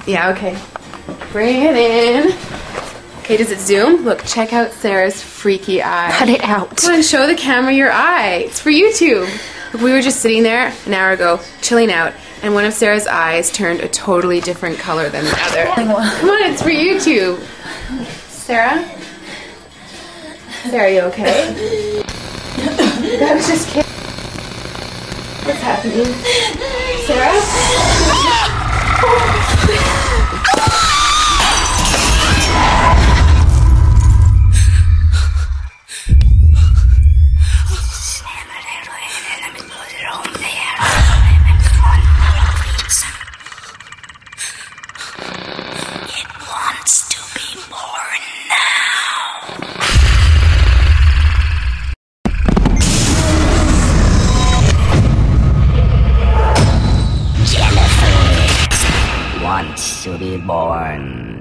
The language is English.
Yeah, okay. Bring it in. Okay, does it zoom? Look, check out Sarah's freaky eye. Cut it out. Come on, show the camera your eye. It's for YouTube. Look, we were just sitting there an hour ago, chilling out, and one of Sarah's eyes turned a totally different color than the other. Come on, it's for YouTube. Sarah? Sarah, you okay? I was just kidding. What's happening? Sarah? It wants to be born now. Jennifer wants to be born.